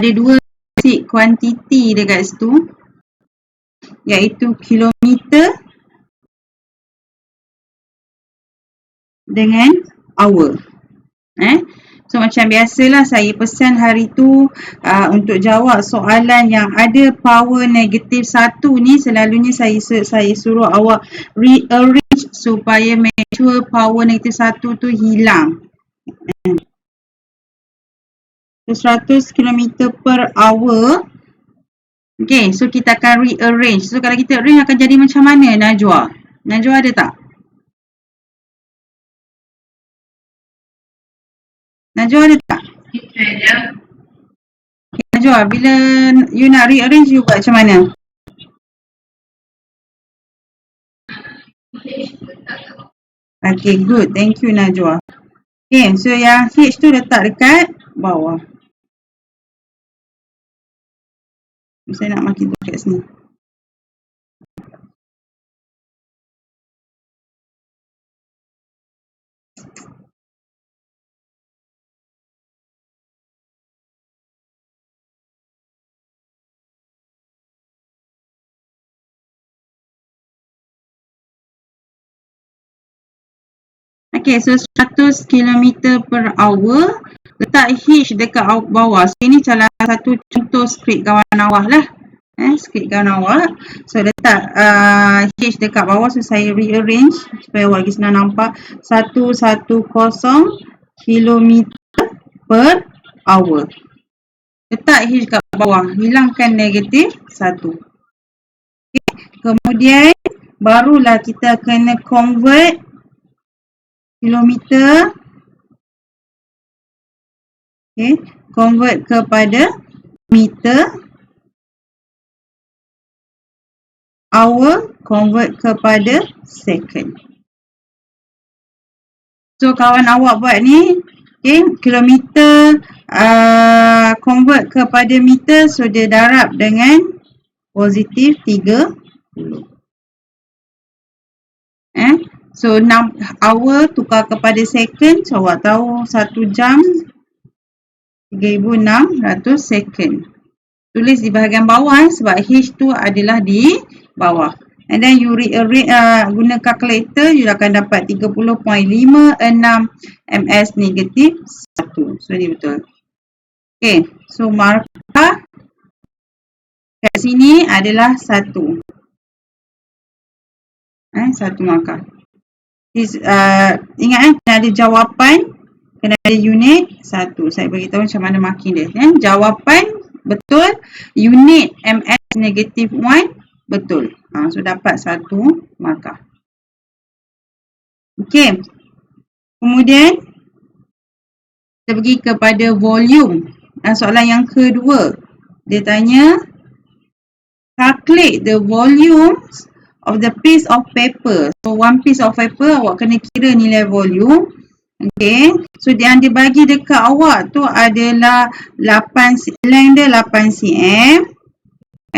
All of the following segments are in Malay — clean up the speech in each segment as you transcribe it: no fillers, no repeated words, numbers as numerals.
ada dua basic quantity dekat situ, iaitu kilometer dengan hour. So macam biasalah saya pesan hari tu untuk jawab soalan yang ada power negatif 1 ni, selalunya saya suruh awak rearrange supaya make sure power negatif 1 tu hilang. 100 km per hour. Okay, so kita akan rearrange. So kalau kita arrange akan jadi macam mana, Najwa? Najwa ada tak? Najwa ada tak? Okay, Najwa, bila you nak rearrange, you buat macam mana? Okay, good. Thank you, Najwa. Okay, so yang H tu letak dekat bawah. Saya nak makin dekat sini. Okay, so 100 km per hour. Letak H dekat bawah. So, ini salah satu contoh skrip kawan awak lah. Skrip kawan awak. So, letak H dekat bawah. So, saya rearrange supaya awak lagi senang nampak. 110 km per hour. Letak H dekat bawah. Hilangkan negatif 1. Okay. Kemudian, barulah kita kena convert kilometer, okay, convert kepada meter, hour, convert kepada second. So kawan awak buat ni, okay, kilometer convert kepada meter, so dia darab dengan positif 30. So 6 hour tukar kepada second, so awak tahu 1 jam 3600 second. Tulis di bahagian bawah sebab H tu adalah di bawah. And then you rearrange guna calculator, you akan dapat 30.56 ms negatif 1. So ni betul. Okay, so markah kat sini adalah 1. 1 markah. Ingat kena ada jawapan, kena ada unit 1. Saya beritahu macam mana marking dia. Jawapan betul, unit ms negatif 1 betul. So dapat 1 markah. Okey. Kemudian kita pergi kepada volume. Soalan yang kedua. Dia tanya calculate the volumes of the piece of paper. So one piece of paper awak kena kira nilai volume. Okay. So yang dia bagi dekat awak tu adalah 8 length dia 8 cm.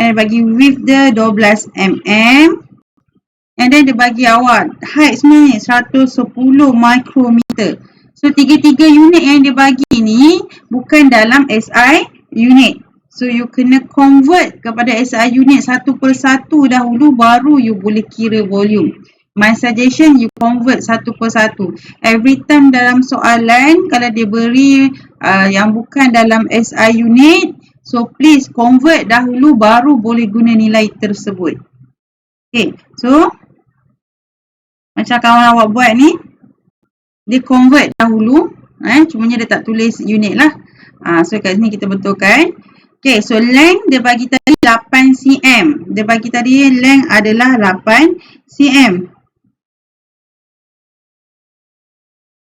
And dia bagi width dia 12 mm. And then dia bagi awak height sebenarnya 110 micrometer. So tiga-tiga unit yang dia bagi ni bukan dalam SI unit. So you kena convert kepada SI unit satu persatu dahulu, baru you boleh kira volume. My suggestion, you convert satu persatu. Every time dalam soalan, kalau dia beri yang bukan dalam SI unit, so please convert dahulu baru boleh guna nilai tersebut. Okay, so macam kawan awak buat ni, dia convert dahulu. Cumanya dia tak tulis unit lah. So kat sini kita betulkan. Okay, so length dia bagi tadi 8 cm. Dia bagi tadi length adalah 8 cm.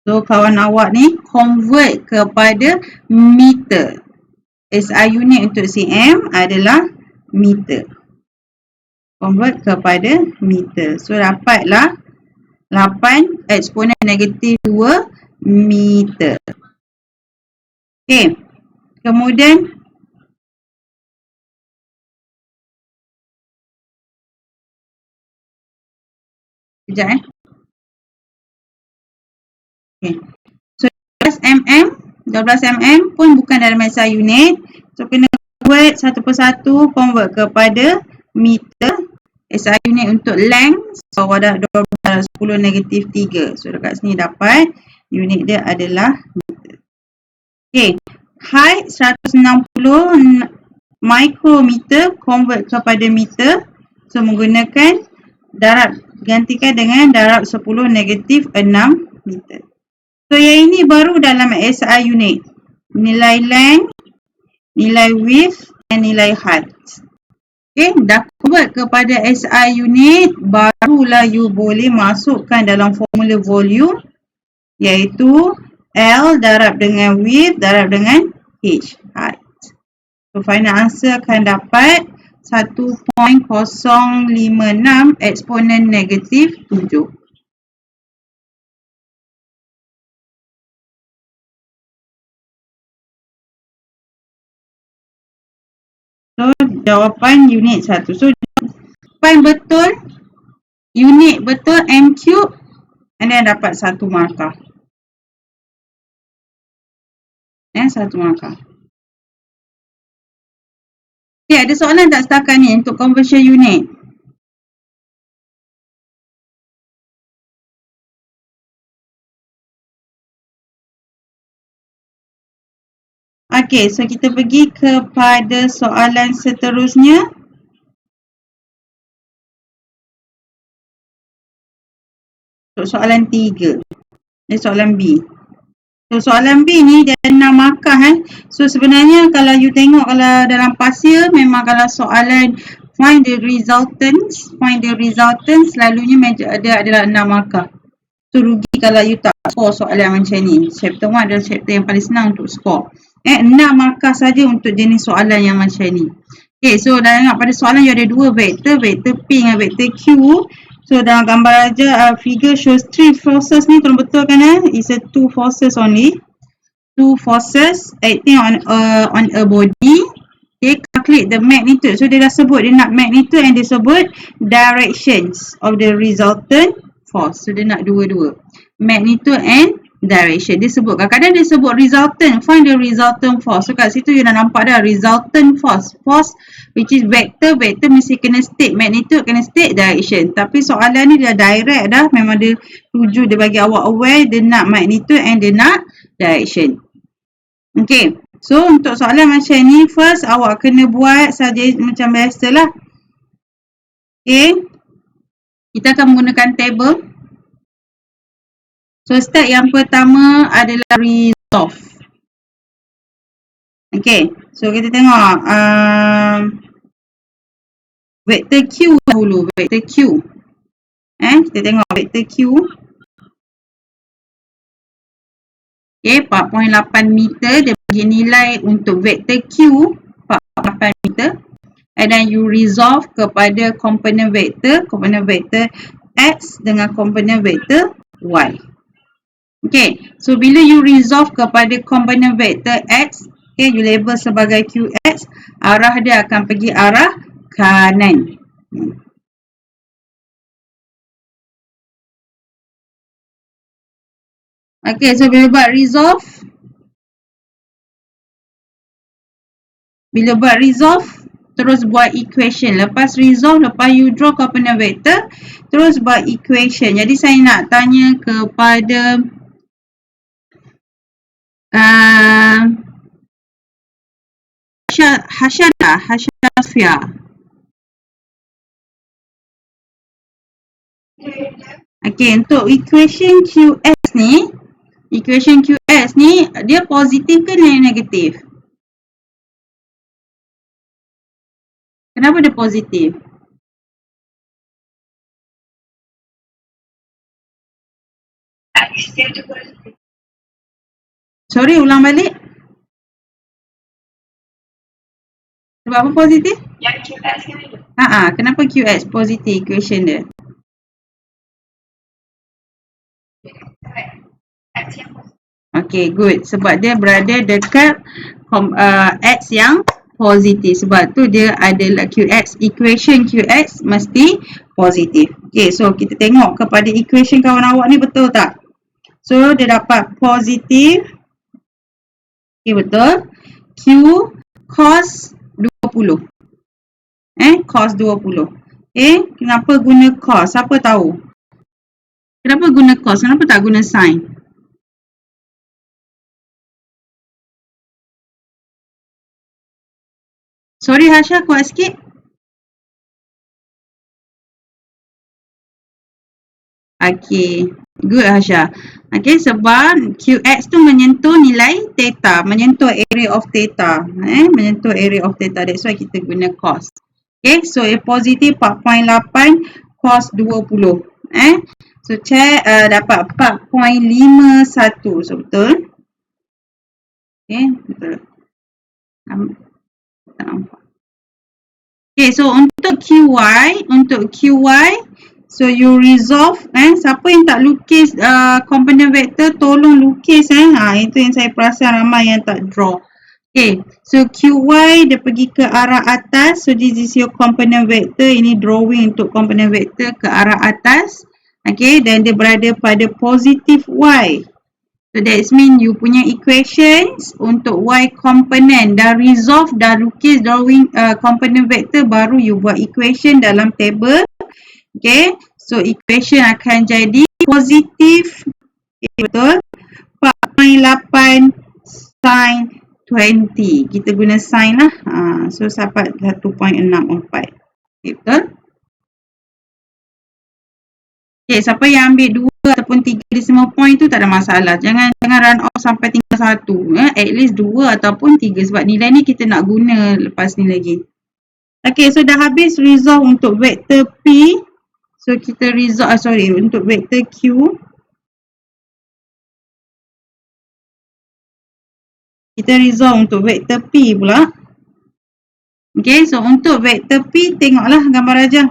So kawan awak ni convert kepada meter. SI unit untuk cm adalah meter. Convert kepada meter. So dapatlah 8 eksponen negatif 2 meter. Okay. Kemudian sekejap Okay. So 12 mm pun bukan dalam SI unit. So kena buat satu persatu, convert kepada meter. SI unit untuk length, so wadah 12 10 negatif 3. So dekat sini dapat unit dia adalah meter. Okay, height 160 micrometer, convert kepada meter. So menggunakan darab, gantikan dengan darab 10 negatif 6 meter. So yang ini baru dalam SI unit. Nilai length, nilai width dan nilai height. Okay, dah convert kepada SI unit, barulah you boleh masukkan dalam formula volume, iaitu L darab dengan width darab dengan H, height. So final answer akan dapat 1.056 eksponen negatif 7. So jawapan unit 1. So jawapan betul, unit betul, M cube, and then dapat 1 markah. 1 markah. Okay, ada soalan tak setakat ni untuk conversion unit? Okay, so kita pergi kepada soalan seterusnya. Soalan 3. Ini soalan B. So soalan B ni dia 6 markah So sebenarnya kalau you tengok kalau dalam pasir, memang kalau soalan find the resultants selalunya ada adalah 6 markah. So rugi kalau you tak score soalan macam ni. Chapter 1 adalah chapter yang paling senang untuk score. 6 markah saja untuk jenis soalan yang macam ni. Okay, so dah tengok pada soalan you ada 2 vektor, vektor P dengan vektor Q. So dalam gambar aja figure shows 3 forces ni, betul betul kan It's a 2 forces only. 2 forces acting on a body. Okay, calculate the magnitude. So dia dah sebut dia nak magnitude and dia sebut directions of the resultant force. So dia nak dua-dua. Magnitude and direction. Dia sebut, kadang-kadang dia sebut resultant, find the resultant force. So kat situ you dah nampak dah resultant force. Force which is vector, vector mesti kena state magnitude, kena state direction. Tapi soalan ni dia direct dah, memang dia tuju, dia bagi awak aware, dia nak magnitude and dia nak direction. Okay, so untuk soalan macam ni, first awak kena buat saja macam biasalah. Okay, kita akan menggunakan table. So step yang pertama adalah resolve. Okay, so kita tengok vektor Q dahulu, vektor Q. Kita tengok vektor Q. Okay, 4.8 meter, dia bagi nilai untuk vektor Q 4.8 meter. And then you resolve kepada komponen vektor X dengan komponen vektor Y. Okay, so bila you resolve kepada komponen vektor X, okay, you label sebagai QX, arah dia akan pergi arah kanan. Okay, so bila buat resolve, terus buat equation. Lepas resolve, lepas you draw komponen vektor, terus buat equation. Jadi saya nak tanya kepada Hasyanafia. Okay, untuk equation QX ni, dia positif ke negatif? Kenapa dia positif? Sorry, ulang balik. Sebab apa positif? Yang QX kan itu. Kenapa QX positif equation dia? Okay, good. Sebab dia berada dekat X yang positif. Sebab tu dia adalah QX. Equation QX mesti positif. Okay, so kita tengok kepada equation kawan awak ni betul tak? So, dia dapat positif. Okay, betul. Q cos 20. Cos 20. Kenapa guna cos? Siapa tahu? Kenapa guna cos? Kenapa tak guna sin? Sorry Hasha, kuat sikit. Okay, good Hasha. Okay, sebab QX tu menyentuh nilai theta, menyentuh area of theta. Menyentuh area of theta. That's why kita guna cos. Okay, so positif 4.8 cos 20. So check dapat 4.51. So betul? Okay, betul. Tak nampak. Okay, so untuk QY, so you resolve, siapa yang tak lukis component vector, tolong lukis, itu yang saya perasan ramai yang tak draw. Okay, so QY dia pergi ke arah atas, so this is your component vector, ini drawing untuk component vector ke arah atas. Okay, dan dia berada pada positif Y. So that means you punya equations untuk Y component dah resolve, dah lukis drawing component vector, baru you buat equation dalam table. Okay, so equation akan jadi positif, betul, 4.8 sin 20. Kita guna sin lah. So dapat 1.64. Okay, betul? Okay, siapa yang ambil 2 ataupun 3 decimal point tu tak ada masalah. Jangan run off sampai tinggal 1. At least 2 ataupun 3 sebab nilai ni kita nak guna lepas ni lagi. Okay, so dah habis resolve untuk vektor P. So kita resolve, untuk vektor Q. Kita resolve untuk vektor P pula. Okay, so untuk vektor P, tengoklah gambar aja.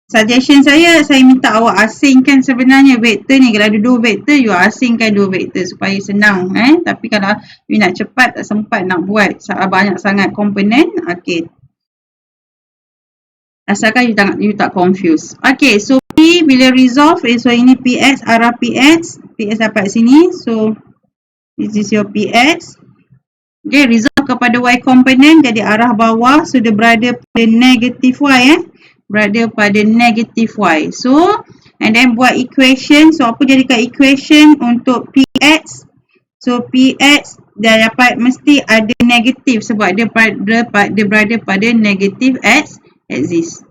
Suggestion saya minta awak asingkan sebenarnya vektor ni. Kalau ada 2 vektor, you asingkan 2 vektor supaya senang. Tapi kalau you nak cepat, tak sempat nak buat banyak sangat komponen. Okay. Asalkan you tak confuse. Okay, so P bila resolve, so ini PX, arah PX. PX dapat sini. So, this is your PX. Okay, resolve kepada Y komponen jadi arah bawah. So, dia berada pada negatif Y. Berada pada negatif Y. So, and then buat equation. So, apa jadikan equation untuk PX? So, PX dah dapat mesti ada negatif sebab dia berada pada negatif axis.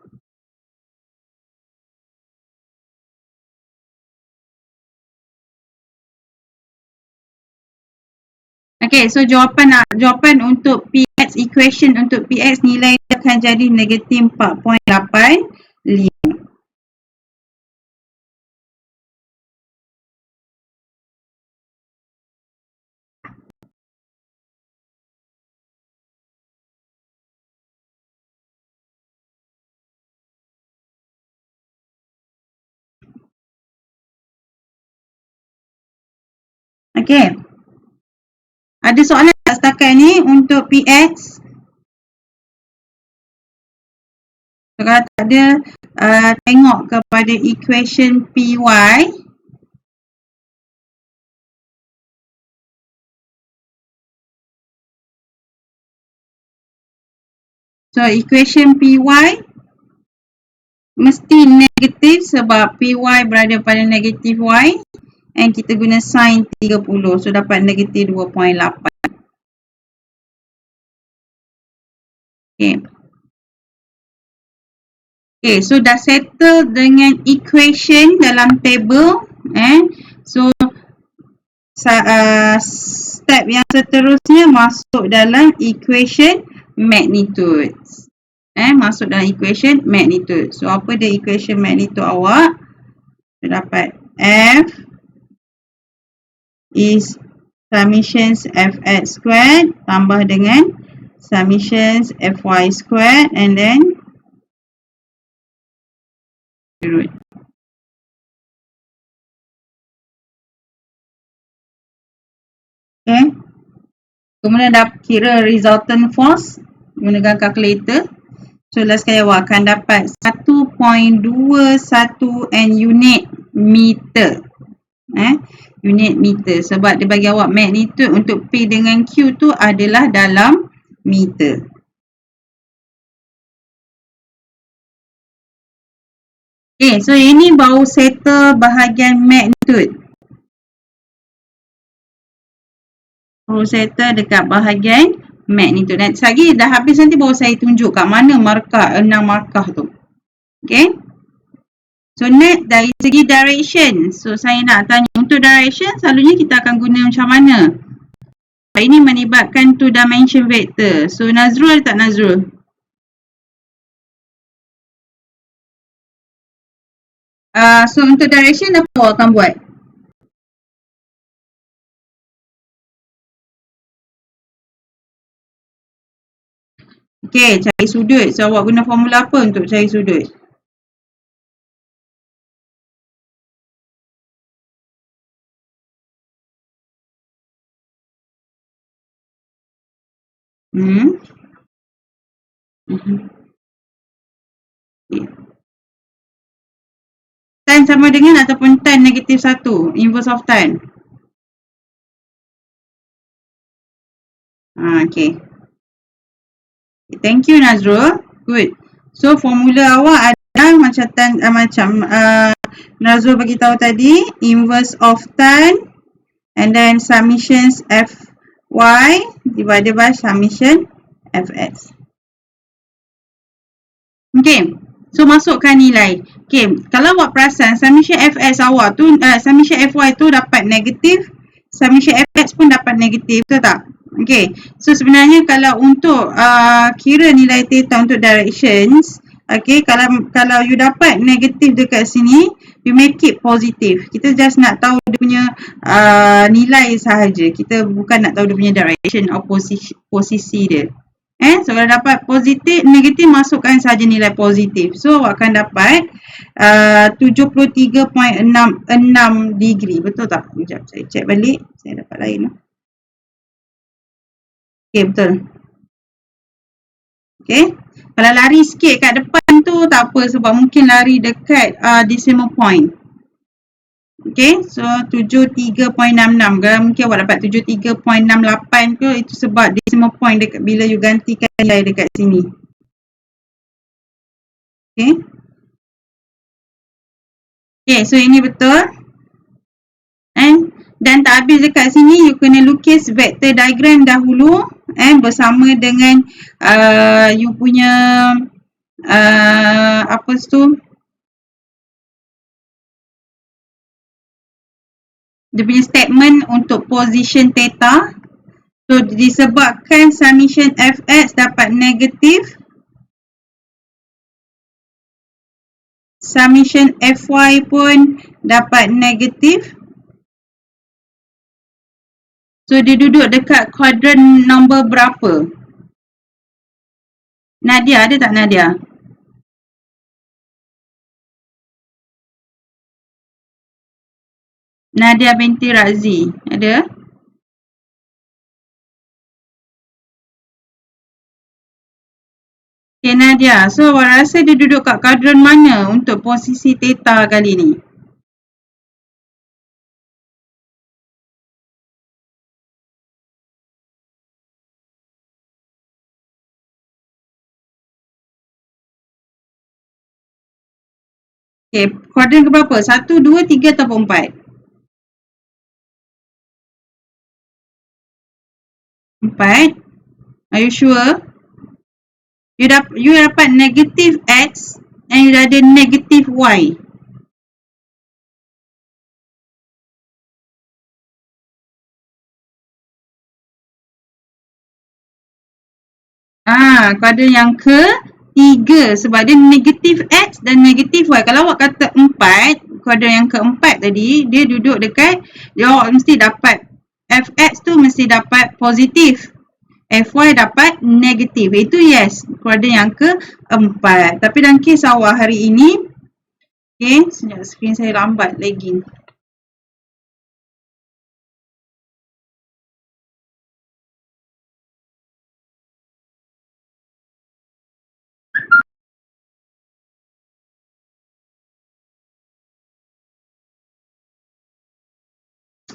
Okay, so jawapan untuk PX, equation untuk PX nilai akan jadi negatif 4.85. Okay. Ada soalan tak setakat ni untuk PX? So, kalau tak ada, tengok kepada equation PY. So, equation PY mesti negatif sebab PY berada pada negatif Y. And kita guna sin 30. So, dapat negatif 2.8. Okay. Okay, so dah settle dengan equation dalam table. So, step yang seterusnya masuk dalam equation magnitude. Masuk dalam equation magnitude. So, apa dia equation magnitude awak? Kita dapat F is summations Fx squared tambah dengan summations Fy squared and then root. Okay. Kemudian dah kira resultant force menggunakan calculator. So, last kali awak akan dapat 1.21 unit meter. unit meter. Sebab dia bagi awak magnitude untuk P dengan Q tu adalah dalam meter. Okay, so ini baru settle bahagian magnitude. Baru settle dekat bahagian magnitude. Nanti lagi dah habis nanti baru saya tunjuk kat mana markah, 6 markah tu. Okay. So next dari segi direction. So saya nak tanya untuk direction selalunya kita akan guna macam mana? Ini melibatkan two dimension vector. So Nazrul tak Nazrul? So untuk direction apa awak akan buat? Okay, cari sudut. So awak guna formula apa untuk cari sudut? Hmm. Okay. Tan sama dengan ataupun tan negatif 1, inverse of tan. Okay. Thank you Nazrul. Good. So formula awak adalah macam Nazrul bagi tahu tadi, inverse of tan and then summations Fy divided by summation Fx. Okay. So masukkan nilai. Okay. Kalau awak perasan summation Fx awak tu, summation Fy tu dapat negatif, summation Fx pun dapat negatif, betul tak? Okay. So sebenarnya kalau untuk kira nilai theta untuk directions, okay, kalau you dapat negatif dekat sini, you make it positif. Kita just nak tahu dia punya nilai sahaja. Kita bukan nak tahu dia punya direction atau posisi dia. So kalau dapat positif, negatif masukkan saja nilai positif. So awak akan dapat 73.66 degree. Betul tak? Sekejap saya check balik. Saya dapat lain. Okay, betul. Okay. Kalau lari sikit kat depan tu tak apa sebab mungkin lari dekat decimal point. Okay, so 73.66. Kalau mungkin awak dapat 73.68 ke, itu sebab decimal point dekat bila you gantikan nilai dekat sini. Okay. Okay, so ini betul. Dan tak habis dekat sini, you kena lukis vector diagram dahulu bersama dengan you punya apa tu, dia punya statement untuk position theta. So disebabkan summation Fx dapat negatif, summation Fy pun dapat negatif. So dia duduk dekat kuadran nombor berapa? Nadia, ada tak Nadia? Nadia binti Razi, ada? Okay Nadia, so awak rasa dia duduk kat kuadran mana untuk posisi theta kali ni? Okay, kuadran ke berapa? 1, 2, 3 atau 4? 4? Are you sure? You dapat negatif X and you ada negatif Y. Kuadran yang ke-3 sebab dia negatif X dan negatif Y. Kalau awak kata 4, kuadran yang keempat tadi, dia duduk dekat, awak mesti dapat Fx tu mesti dapat positif. Fy dapat negatif. Itu yes, kuadran yang keempat. Tapi dalam kes awak hari ini, okay, sekejap skrin saya lambat lagging.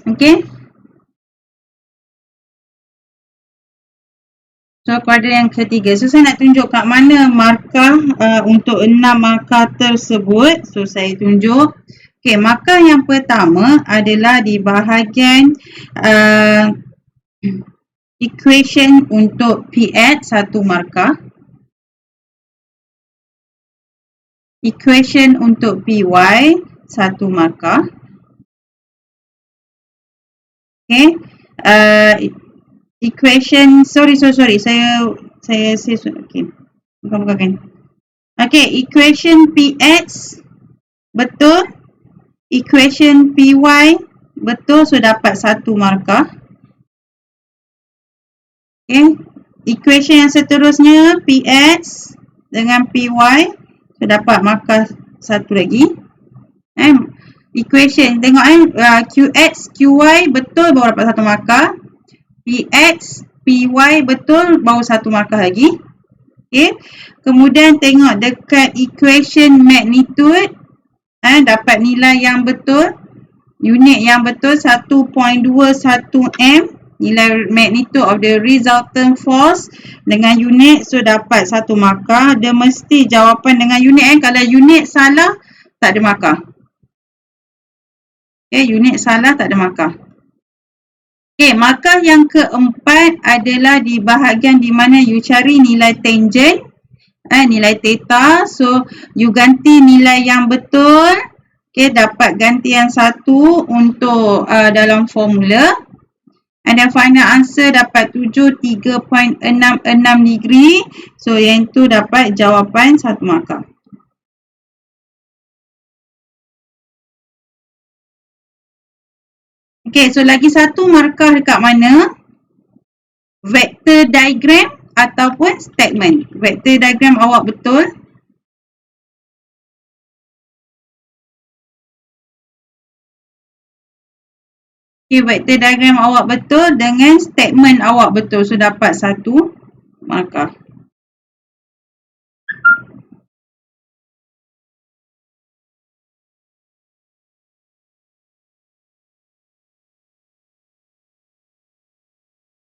Okey. So pada yang ketiga, so saya nak tunjuk kat mana markah untuk 6 markah tersebut. So saya tunjuk. Okey, markah yang pertama adalah di bahagian equation untuk PX 1 markah. Equation untuk PY 1 markah. Okey. Equation, sorry, saya okey. Bukan. Okey, equation PX betul, equation PY betul, so dapat 1 markah. Okey, equation yang seterusnya PX dengan PY, so dapat markah 1 lagi. Equation tengok QX, QY betul baru dapat 1 markah. PX, PY betul baru 1 markah lagi. Okay. Kemudian tengok dekat equation magnitude, dapat nilai yang betul, unit yang betul 1.21 M, nilai magnitude of the resultant force dengan unit, so dapat 1 markah. Dia mesti jawapan dengan unit. Kalau unit salah, tak ada markah. Okay, unit salah, tak ada markah. Okay, markah yang keempat adalah di bahagian di mana you cari nilai tangent, nilai theta. So, you ganti nilai yang betul. Okay, dapat ganti yang 1 untuk dalam formula. And then final answer dapat 73.66 degree. So, yang itu dapat jawapan 1 markah. Okay, so lagi 1 markah dekat mana? Vector diagram ataupun statement. Vector diagram awak betul. Okay, vector diagram awak betul dengan statement awak betul. So, dapat 1 markah.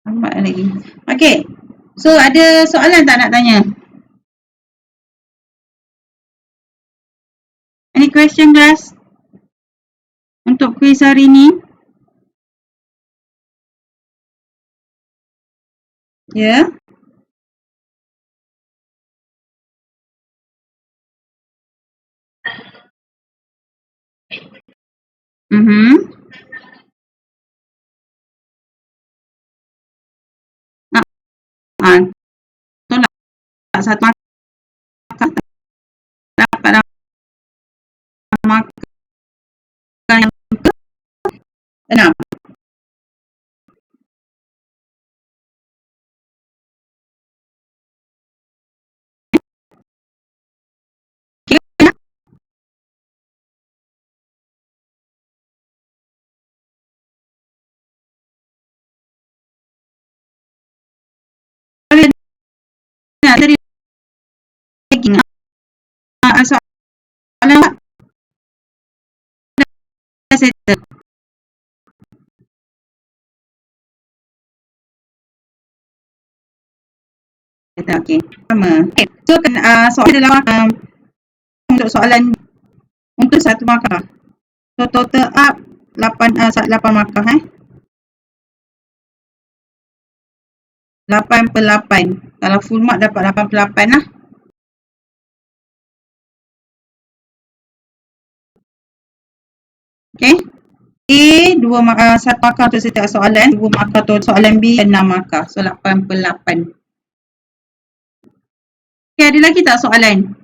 Nampak lagi. Okay. So, ada soalan tak nak tanya? Any question, guys? Untuk kuis hari ni? Ya. Yeah. Tolak 1 markah. Dapat markah yang ke-6. Tadi soalan dah settle. Okay. Sama. Okay. So, soalan adalah untuk soalan untuk 1 markah. So, total up 8 markah. 8/8. Kalau full mark dapat 8/8 lah. Okay. A 1 markah untuk setiap soalan, 2 markah untuk soalan B, 6 markah. So 8/8. Okay, ada lagi tak soalan?